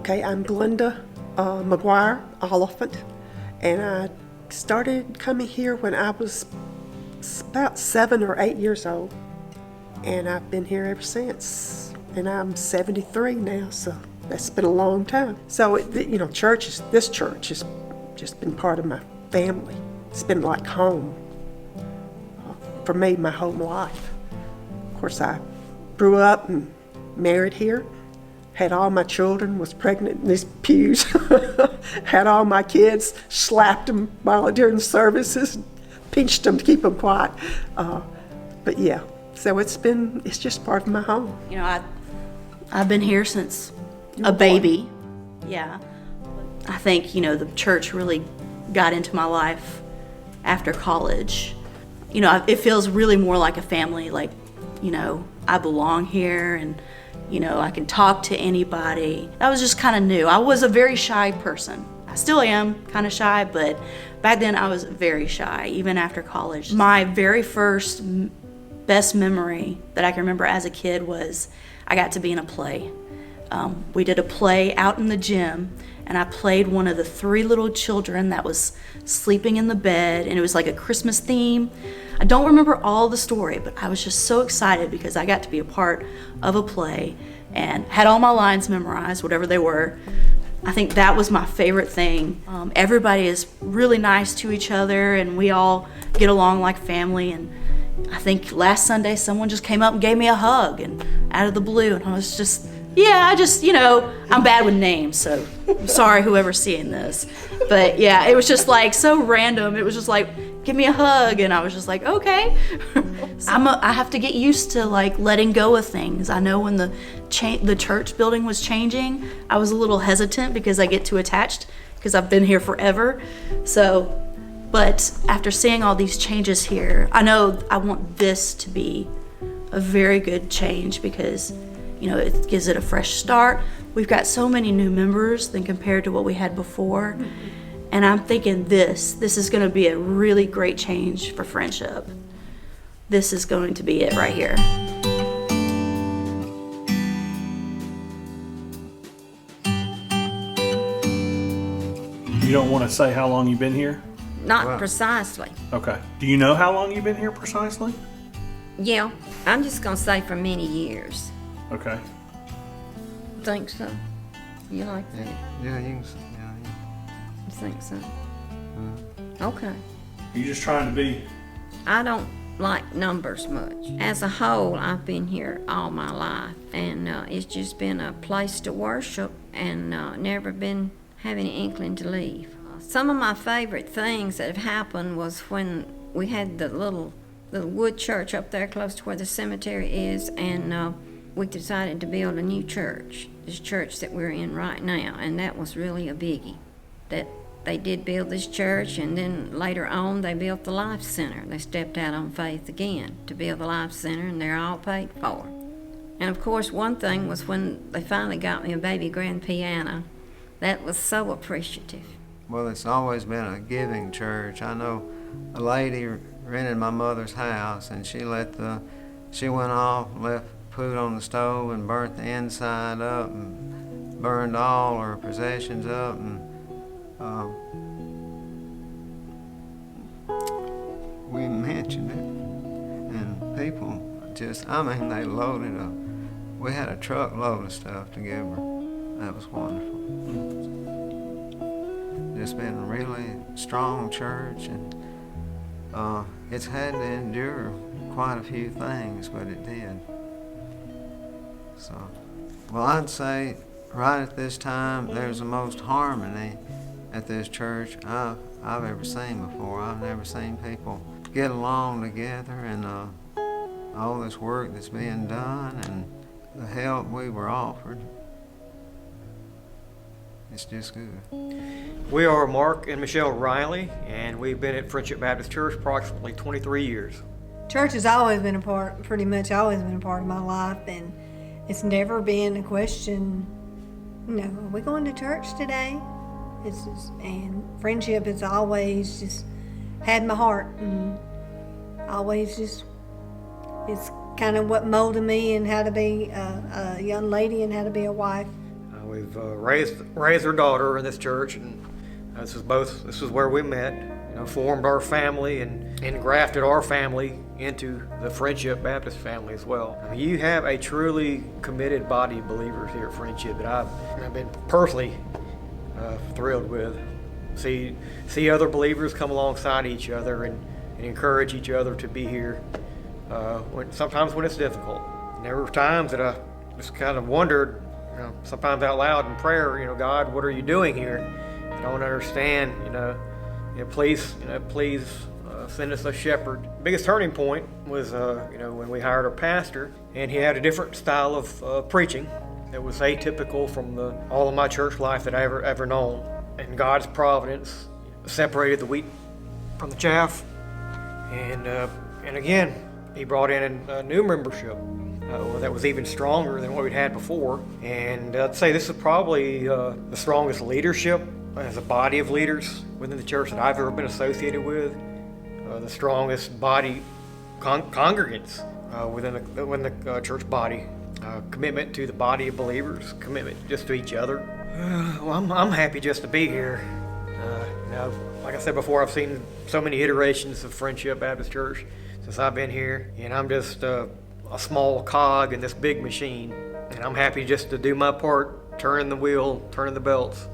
Okay, I'm Glenda McGuire Oliphant, and I started coming here when I was about 7 or 8 years old, and I've been here ever since. And I'm 73 now, so that's been a long time. So, this church has just been part of my family. It's been like home for me my whole life. Of course, I grew up and married here. Had all my children, was pregnant in these pews, had all my kids, slapped them while during the services, pinched them to keep them quiet. But yeah, so it's just part of my home. You know, I've been here since a baby. Yeah. I think, the church really got into my life after college. It feels really more like a family, like, I belong here and I can talk to anybody. That was just kind of new. I was a very shy person. I still am kind of shy, but back then I was very shy, even after college. My very first best memory that I can remember as a kid was I got to be in a play. We did a play out in the gym, and I played one of the 3 little children that was sleeping in the bed, and it was like a Christmas theme. I don't remember all the story, but I was just so excited because I got to be a part of a play and had all my lines memorized, whatever they were. I think that was my favorite thing. Everybody is really nice to each other, and we all get along like family. And I think last Sunday someone just came up and gave me a hug, and out of the blue, and I was just, I'm bad with names, so I'm sorry whoever's seeing this. But yeah, it was just like so random. It was just like, give me a hug, and I was just like, okay. I have to get used to like letting go of things. I know when the church building was changing, I was a little hesitant because I get too attached because I've been here forever. So, but after seeing all these changes here, I know I want this to be a very good change because it gives it a fresh start. We've got so many new members than compared to what we had before. And I'm thinking this is going to be a really great change for Friendship. This is going to be it right here. You don't want to say how long you've been here? Not precisely. Okay. Do you know how long you've been here precisely? Yeah, I'm just going to say for many years. Okay. Think so? You like that? Yeah, you can say, You think so? Okay. You're just trying to be... I don't like numbers much. As a whole, I've been here all my life, and it's just been a place to worship and never been having an inkling to leave. Some of my favorite things that have happened was when we had the little wood church up there close to where the cemetery is, and we decided to build a new church, this church that we're in right now, and that was really a biggie. That they did build this church, and then later on they built the Life Center. They stepped out on faith again to build the Life Center, and they're all paid for. And of course, one thing was when they finally got me a baby grand piano. That was so appreciative. Well, it's always been a giving church. I know a lady rented my mother's house, and she went off, left food on the stove, and burnt the inside up, and burned all her possessions up, and we mentioned it, and people they loaded up. We had a truckload of stuff to give her. That was wonderful. Just been a really strong church, and it's had to endure quite a few things, but it did. So, well, I'd say right at this time, there's the most harmony at this church I've ever seen before. I've never seen people get along together, and all this work that's being done and the help we were offered. It's just good. We are Mark and Michelle Riley, and we've been at Friendship Baptist Church approximately 23 years. Church has always been pretty much always been a part of my life, and it's never been a question, are we going to church today? And Friendship has always just had my heart, and always just, it's kind of what molded me and how to be a young lady and how to be a wife. we've raised our daughter in this church, and this is where we met. Formed our family and grafted our family into the Friendship Baptist family as well. You have a truly committed body of believers here at Friendship that I've been personally thrilled with. See other believers come alongside each other and encourage each other to be here sometimes when it's difficult. And there were times that I just kind of wondered, sometimes out loud in prayer, God, what are you doing here? I don't understand, please send us a shepherd. The biggest turning point was, when we hired a pastor, and he had a different style of preaching that was atypical from all of my church life that I ever known. And God's providence separated the wheat from the chaff, and again, He brought in a new membership that was even stronger than what we'd had before. And I'd say this is probably the strongest leadership as a body of leaders within the church that I've ever been associated with. The strongest body congregants within the church body. Commitment to the body of believers, commitment just to each other. Well, I'm happy just to be here. Like I said before, I've seen so many iterations of Friendship Baptist Church since I've been here, and I'm just a small cog in this big machine. And I'm happy just to do my part, turning the wheel, turning the belts,